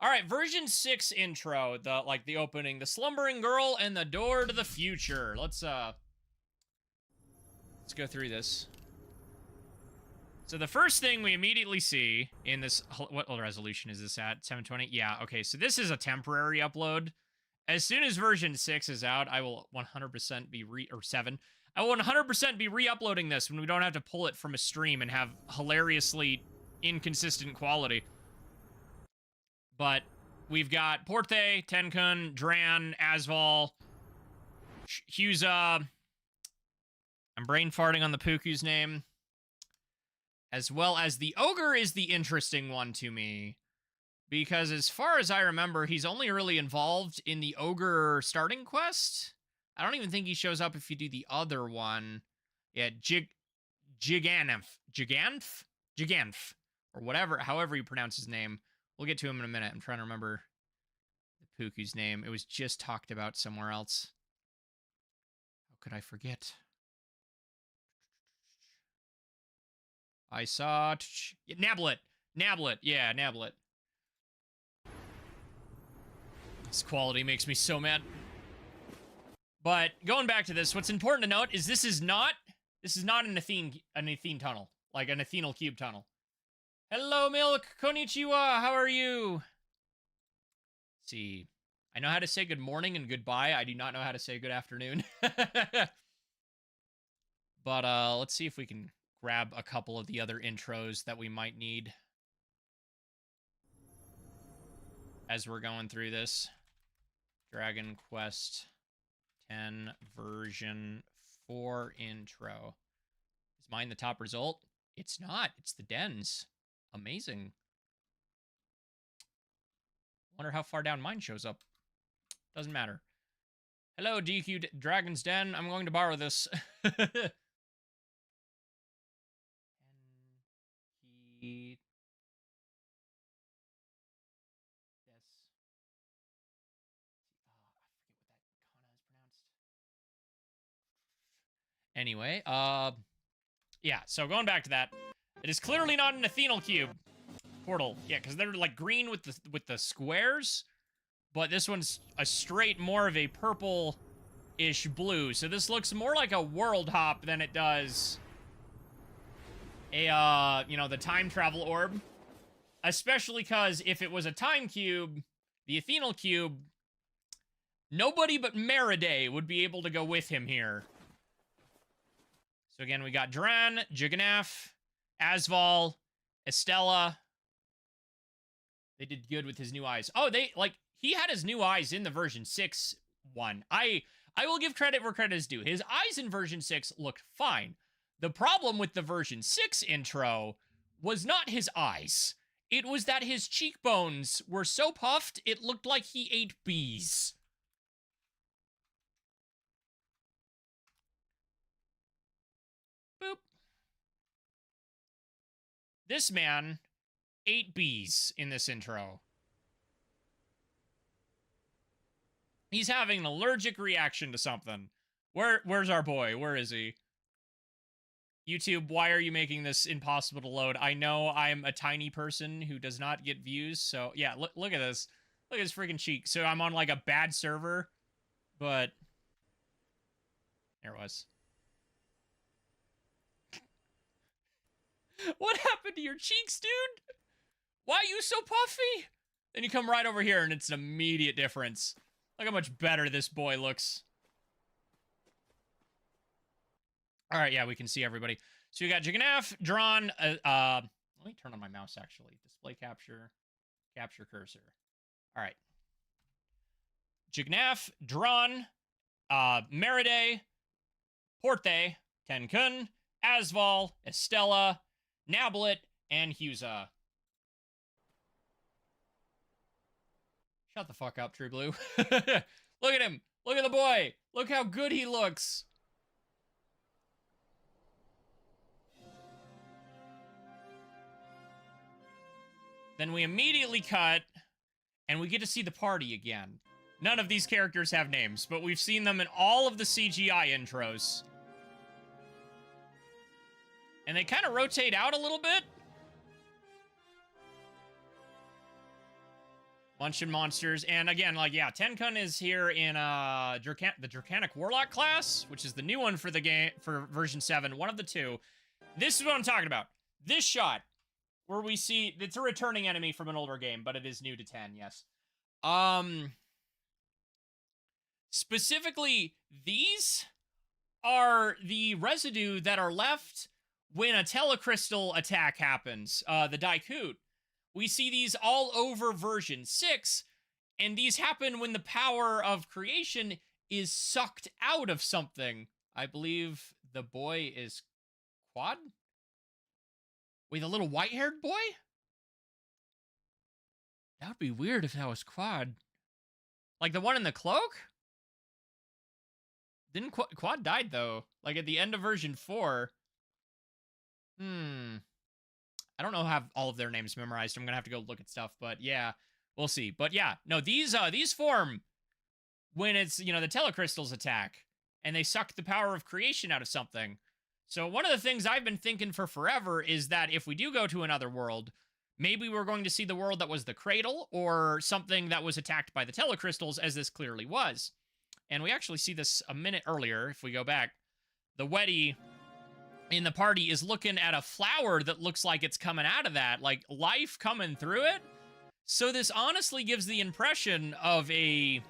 All right, version 6 intro, the opening, the slumbering girl and the door to the future. Let's go through this. So the first thing we immediately see in this, what resolution is this at? 720? Yeah, okay, so this is a temporary upload. As soon as version 6 is out, I will 100% be or 7. I will 100% be re-uploading this when we don't have to pull it from a stream and have hilariously inconsistent quality. But we've got Porte, Tenkun, Dran, Asval, Huza. I'm brain farting on the Puku's name. As well as the Ogre is the interesting one to me. Because as far as I remember, he's only really involved in the Ogre starting quest. I don't even think he shows up if you do the other one. Yeah, Giganth. Or whatever, however you pronounce his name. We'll get to him in a minute. I'm trying to remember the Puku's name. It was just talked about somewhere else. How could I forget? I saw... Nablet. Yeah, Nablet. This quality makes me so mad. But going back to this, what's important to note is this is not an Athene tunnel. Like an Athenal cube tunnel. Hello, Milk. Konnichiwa. How are you? Let's see. I know how to say good morning and goodbye. I do not know how to say good afternoon. But let's see if we can grab a couple of the other intros that we might need as we're going through this. Dragon Quest 10 version 4 intro. Is mine the top result? It's not. It's the Dens. Amazing. Wonder how far down mine shows up. Doesn't matter. Hello, DQ Dragon's Den. I'm going to borrow this. Anyway, yeah, so going back to that, it is clearly not an Athenal cube portal. Yeah, because they're like green with the squares, but this one's a straight, more of a purple-ish blue. So this looks more like a world hop than it does a, you know, the time travel orb. Especially because if it was a time cube, the Athenal cube, nobody but Meriday would be able to go with him here. So again, we got Dran, Juganath, Asval, Estella. They did good with his new eyes. Oh, he had his new eyes in the version 6 one. I will give credit where credit is due. His eyes in version 6 looked fine. The problem with the version 6 intro was not his eyes. It was that his cheekbones were so puffed, it looked like he ate bees. Boop. This man ate bees in this intro. He's having an allergic reaction to something. Where's our boy? Where is he? YouTube, why are you making this impossible to load? I know I'm a tiny person who does not get views, so yeah, look at this. Look at his freaking cheek. So I'm on like a bad server, but there it was. What happened to your cheeks, dude? Why are you so puffy? Then you come right over here and it's an immediate difference. Look how much better this boy looks. All right, yeah, we can see everybody. So you got Juganath, Drawn. Let me turn on my mouse, actually. Display capture, capture cursor. All right. Juganath, Drawn, Meriday, Porte, Tenkun, Asval, Estella, Nablet, and Huza. Shut the fuck up, True Blue. Look at him. Look at the boy. Look how good he looks. Then we immediately cut, and we get to see the party again. None of these characters have names, but we've seen them in all of the CGI intros. And they kind of rotate out a little bit. Bunch of monsters. And again, like, yeah, Tenkun is here in the Draconic Warlock class, which is the new one for the game, for version 7, one of the two. This is what I'm talking about. This shot, where we see, it's a returning enemy from an older game, but it is new to 10, yes. Specifically, these are the residue that are left when a telecrystal attack happens, the Daikut. We see these all over version 6, and these happen when the power of creation is sucked out of something. I believe the boy is Quad? Wait, the little white-haired boy? That would be weird if that was Quad. Like the one in the cloak? Didn't Quad died, though. Like at the end of version 4. I don't know, have all of their names memorized. I'm gonna have to go look at stuff, but yeah, we'll see. But yeah, no, these form when it's, you know, the telecrystals attack and they suck the power of creation out of something. So one of the things I've been thinking for forever is that if we do go to another world, maybe we're going to see the world that was the cradle or something that was attacked by the telecrystals, as this clearly was. And we actually see this a minute earlier. If we go back, the Weddy in the party is looking at a flower that looks like it's coming out of that, like life coming through it. So this honestly gives the impression of a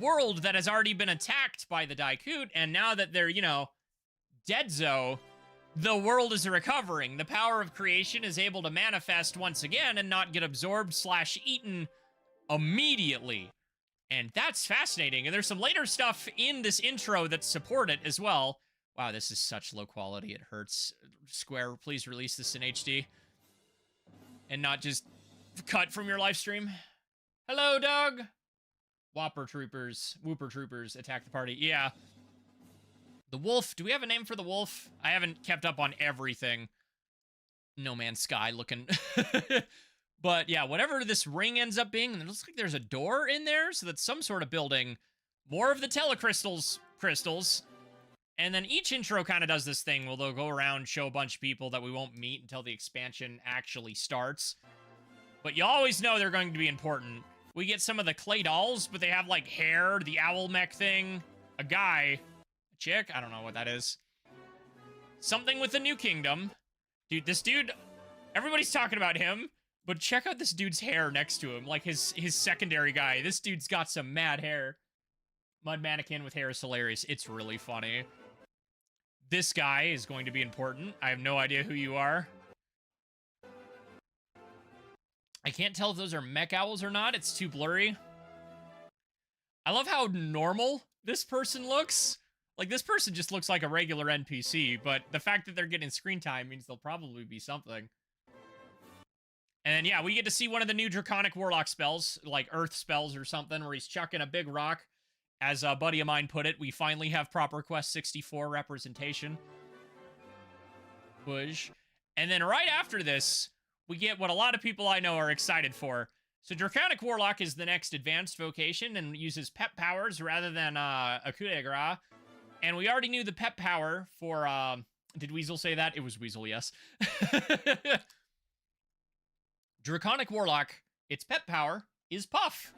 world that has already been attacked by the Daikut, and now that they're, you know, deadzo, the world is recovering. The power of creation is able to manifest once again and not get absorbed / eaten immediately. And that's fascinating. And there's some later stuff in this intro that support it as well. Wow, this is such low quality, it hurts. Square, please release this in HD. And not just cut from your live stream. Hello, Doug! Whooper troopers attack the party. Yeah. The wolf, do we have a name for the wolf? I haven't kept up on everything. No Man's Sky looking. But yeah, whatever this ring ends up being, and it looks like there's a door in there, so that's some sort of building. More of the telecrystals. And then each intro kind of does this thing where they'll go around, show a bunch of people that we won't meet until the expansion actually starts. But you always know they're going to be important. We get some of the clay dolls, but they have, like, hair, the owl mech thing, a guy, a chick, I don't know what that is. Something with the New Kingdom. Dude, this dude, everybody's talking about him, but check out this dude's hair next to him, like his secondary guy. This dude's got some mad hair. Mud mannequin with hair is hilarious. It's really funny. This guy is going to be important. I have no idea who you are. I can't tell if those are mech owls or not. It's too blurry. I love how normal this person looks. Like, this person just looks like a regular NPC, but the fact that they're getting screen time means they'll probably be something. And yeah, we get to see one of the new Draconic Warlock spells, like Earth spells or something, where he's chucking a big rock. As a buddy of mine put it, we finally have proper Quest 64 representation. Push. And then right after this, we get what a lot of people I know are excited for. So Draconic Warlock is the next advanced vocation and uses pep powers rather than a coup de grace. And we already knew the pep power for, did Weasel say that? It was Weasel, yes. Draconic Warlock, its pep power is Puff.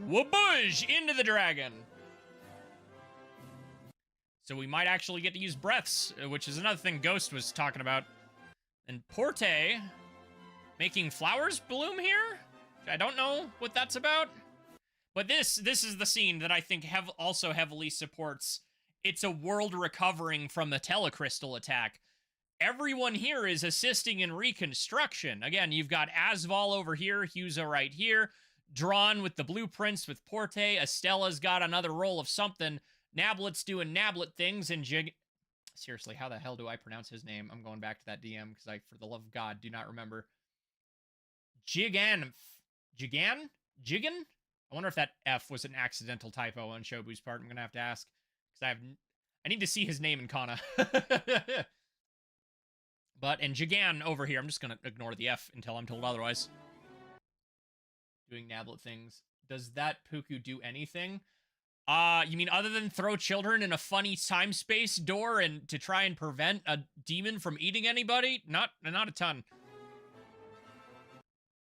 Waboosh! Into the dragon! So we might actually get to use breaths, which is another thing Ghost was talking about. And Porte making flowers bloom here? I don't know what that's about. But this is the scene that I think also heavily supports. It's a world recovering from the telecrystal attack. Everyone here is assisting in reconstruction. Again, you've got Asval over here, Huza right here, drawn with the blueprints with Porte. Estella's got another roll of something. Nablet's doing Nablet things, and seriously, how the hell do I pronounce his name? I'm going back to that DM, because I, for the love of God, do not remember. Jigan? I wonder if that F was an accidental typo on Shobu's part. I'm gonna have to ask, because I need to see his name in Kana. But, and Jigan over here, I'm just gonna ignore the F until I'm told otherwise. Doing Nablet things. Does that Puku do anything? You mean other than throw children in a funny time-space door and to try and prevent a demon from eating anybody? Not a ton.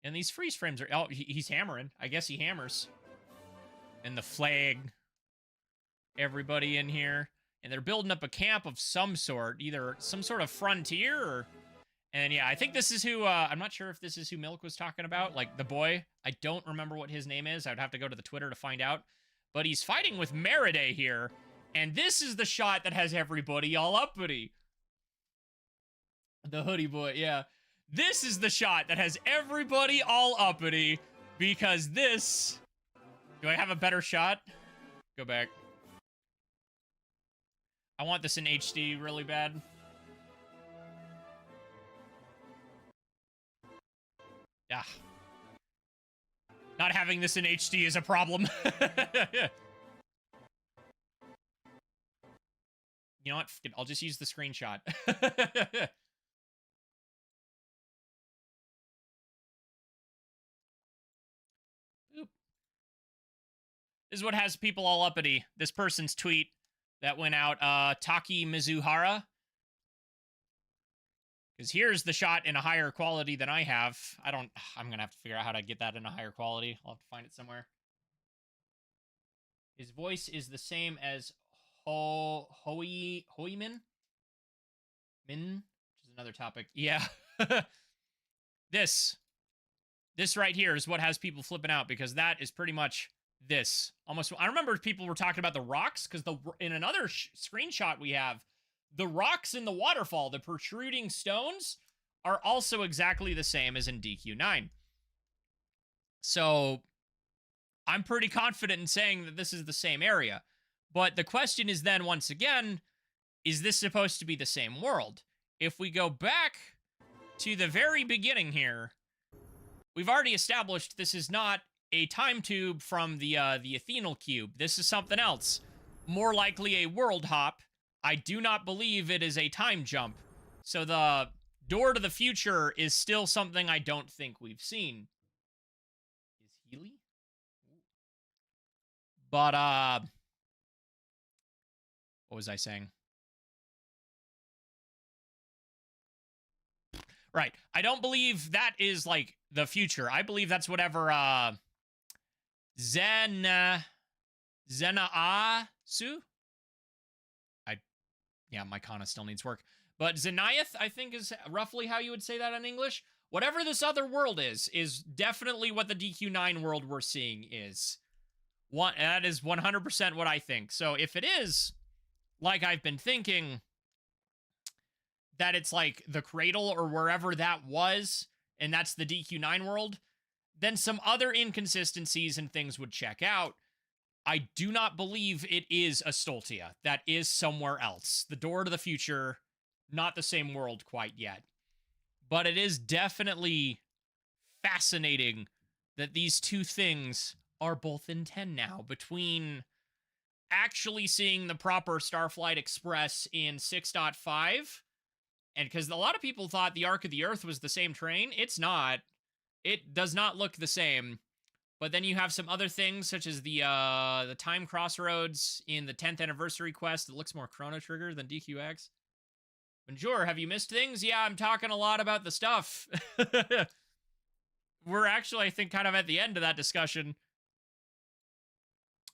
And these freeze frames are... Oh, he's hammering. I guess he hammers. And the flag. Everybody in here. And they're building up a camp of some sort. Either some sort of frontier or... And yeah, I think this is who... I'm not sure if this is who Milk was talking about. Like, the boy. I don't remember what his name is. I would have to go to the Twitter to find out. But he's fighting with Meriday here. And this is the shot that has everybody all uppity. The hoodie boy, yeah. This is the shot that has everybody all uppity. Because this... Do I have a better shot? Go back. I want this in HD really bad. Yeah. Not having this in HD is a problem. You know what? I'll just use the screenshot. Oop. This is what has people all uppity. This person's tweet that went out, Taki Mizuhara. Because here's the shot in a higher quality than I have. I'm going to have to figure out how to get that in a higher quality. I'll have to find it somewhere. His voice is the same as Hoimin? Min? Which is another topic. Yeah. This right here is what has people flipping out, because that is pretty much this. Almost. I remember people were talking about the rocks, because in another screenshot we have, the rocks in the waterfall, the protruding stones, are also exactly the same as in DQ9. So, I'm pretty confident in saying that this is the same area. But the question is then, once again, is this supposed to be the same world? If we go back to the very beginning here, we've already established this is not a time tube from the Athenal cube. This is something else. More likely a world hop. I do not believe it is a time jump. So the door to the future is still something I don't think we've seen. Is Healy? But, what was I saying? Right. I don't believe that is, like, the future. I believe that's whatever, Zenaasu? Yeah, my kana still needs work. But Zeniath, I think, is roughly how you would say that in English. Whatever this other world is definitely what the DQ9 world we're seeing is. That is 100% what I think. So if it is, like I've been thinking, that it's like the cradle or wherever that was, and that's the DQ9 world, then some other inconsistencies and things would check out. I do not believe it is Astoltia. That is somewhere else. The door to the future, not the same world quite yet. But it is definitely fascinating that these two things are both in 10 now, between actually seeing the proper Starflight Express in 6.5, and because a lot of people thought the Arc of the Earth was the same train. It's not. It does not look the same. But then you have some other things, such as the Time Crossroads in the 10th Anniversary Quest that looks more Chrono Trigger than DQX. Bonjour, have you missed things? Yeah, I'm talking a lot about the stuff. We're actually, I think, kind of at the end of that discussion.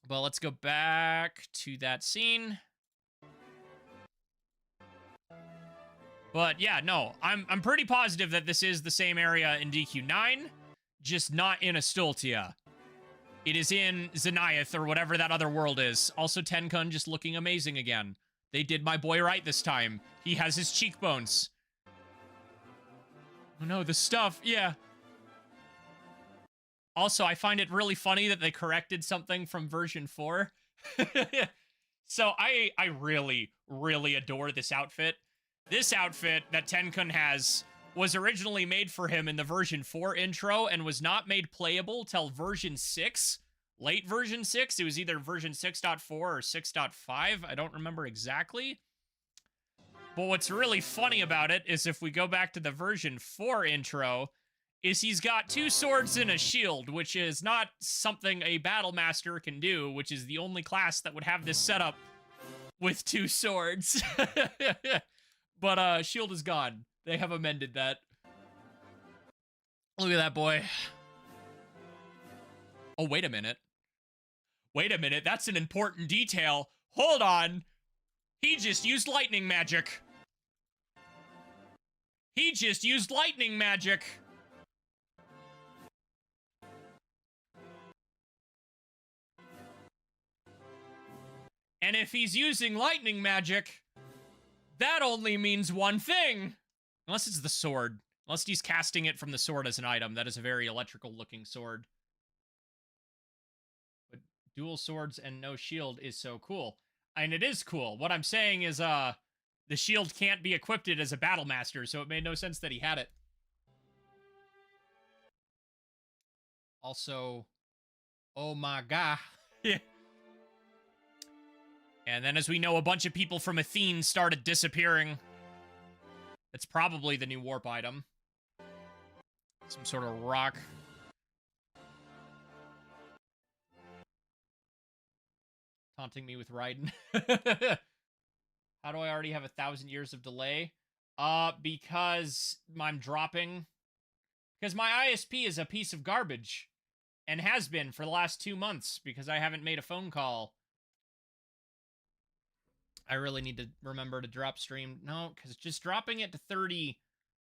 Well, let's go back to that scene. But yeah, no, I'm pretty positive that this is the same area in DQ9. Just not in Astoltia. It is in Zeniath, or whatever that other world is. Also, Tenkun just looking amazing again. They did my boy right this time. He has his cheekbones. Oh no, the stuff, yeah. Also, I find it really funny that they corrected something from version 4. So I really, really adore this outfit. This outfit that Tenkun has was originally made for him in the version 4 intro and was not made playable till version 6. Late version 6. It was either version 6.4 or 6.5. I don't remember exactly. But what's really funny about it is if we go back to the version 4 intro, is he's got 2 swords and a shield, which is not something a battle master can do, which is the only class that would have this setup with 2 swords. But shield is gone. They have amended that. Look at that boy. Oh, wait a minute. Wait a minute, that's an important detail. Hold on. He just used lightning magic. He just used lightning magic. And if he's using lightning magic, that only means one thing. Unless it's the sword. Unless he's casting it from the sword as an item. That is a very electrical looking sword. But dual swords and no shield is so cool. And it is cool. What I'm saying is, the shield can't be equipped as a battle master, so it made no sense that he had it. Also, oh my god. Yeah. And then, as we know, a bunch of people from Athene started disappearing. It's probably the new warp item. Some sort of rock. Taunting me with Raiden. How do I already have 1,000 years of delay? Because I'm dropping. Because my ISP is a piece of garbage. And has been for the last 2 months. Because I haven't made a phone call. I really need to remember to drop stream. No, because just dropping it to 30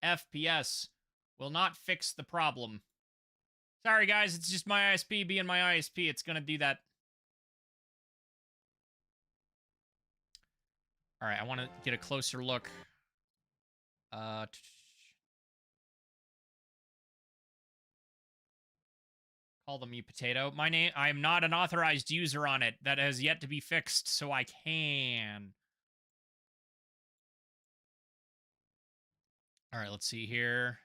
FPS will not fix the problem. Sorry, guys. It's just my ISP being my ISP. It's going to do that. All right, I want to get a closer look. Call them you potato. My name, I am not an authorized user on it. That has yet to be fixed, so I can. All right, let's see here.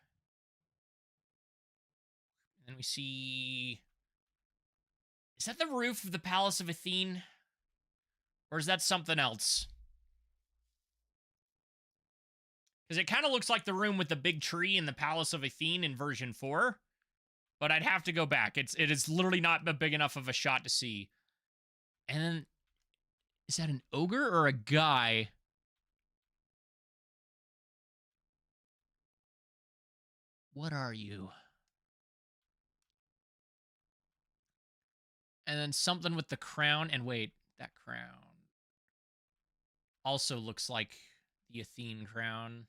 And then we see... Is that the roof of the Palace of Athene? Or is that something else? Because it kind of looks like the room with the big tree in the Palace of Athene in version 4. But I'd have to go back. It is literally not big enough of a shot to see. And then... Is that an ogre or a guy? What are you? And then something with the crown. And wait, that crown also looks like the Athene crown.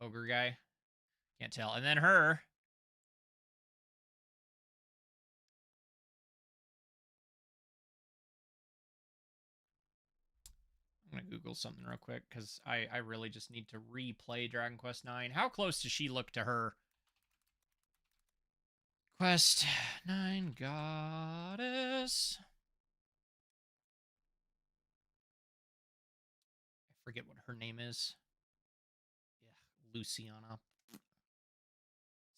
Ogre guy. Can't tell. And then her. I'm going to Google something real quick because I really just need to replay Dragon Quest IX. How close does she look to her? Quest 9 Goddess. I forget what her name is. Yeah, Luciana.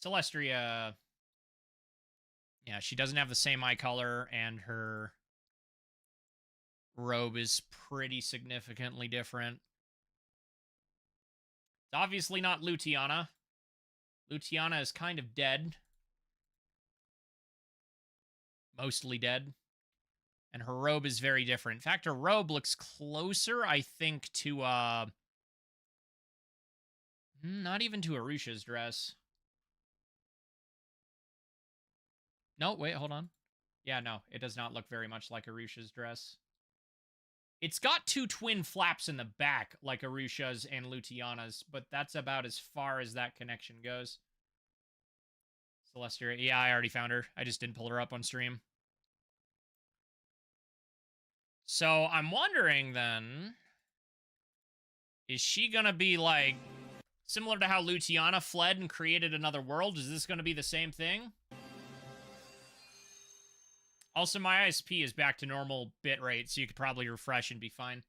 Celestria. Yeah, she doesn't have the same eye color, and her robe is pretty significantly different. It's obviously not Luciana. Luciana is kind of dead. Mostly dead. And her robe is very different. In fact, her robe looks closer, I think, to, not even to Arusha's dress. No, wait, hold on. Yeah, no, it does not look very much like Arusha's dress. It's got 2 twin flaps in the back, like Arusha's and Luciana's, but that's about as far as that connection goes. Celestia, yeah, I already found her. I just didn't pull her up on stream. So, I'm wondering, then... Is she gonna be, like... Similar to how Luciana fled and created another world? Is this gonna be the same thing? Also, my ISP is back to normal bitrate, so you could probably refresh and be fine.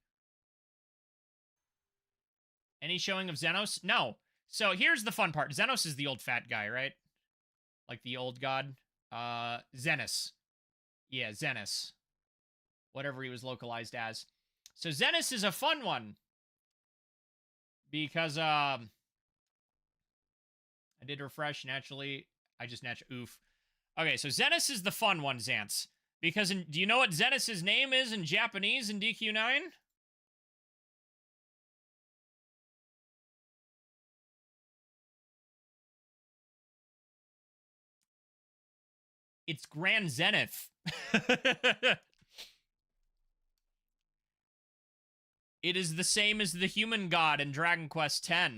Any showing of Xenos? No. So, here's the fun part. Xenos is the old fat guy, right? Like the old god. Xenos. Yeah, Xenos. Whatever he was localized as. So Xenos is a fun one. Because, I did refresh naturally. Oof. Okay, so Xenos is the fun one, Xance. Because, do you know what Xenos' name is in Japanese in DQ9? It's Grand Zenith. It is the same as the human god in Dragon Quest X.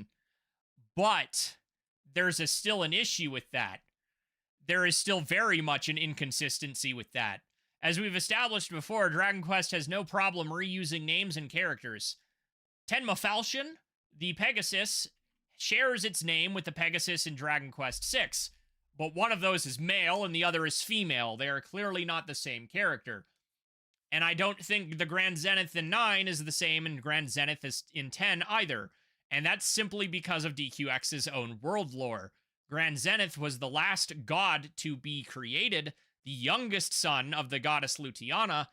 But there's still an issue with that. There is still very much an inconsistency with that. As we've established before, Dragon Quest has no problem reusing names and characters. Tenma Falchion, the Pegasus, shares its name with the Pegasus in Dragon Quest VI, but one of those is male and the other is female. They are clearly not the same character. And I don't think the Grand Zenith in 9 is the same in Grand Zenith as in 10 either. And that's simply because of DQX's own world lore. Grand Zenith was the last god to be created, the youngest son of the goddess Luciana,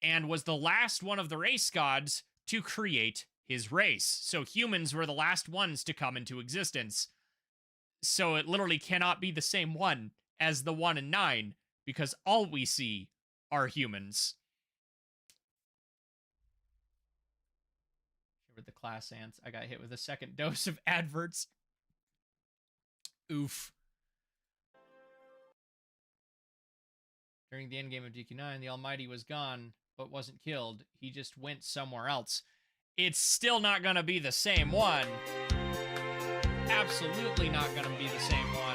and was the last one of the race gods to create his race. So humans were the last ones to come into existence. So it literally cannot be the same one as the one in 9, because all we see are humans. With the class ants, I got hit with a second dose of adverts. Oof. During the endgame of DQ9, the Almighty was gone, but wasn't killed. He just went somewhere else. It's still not gonna be the same one. Absolutely not gonna be the same one.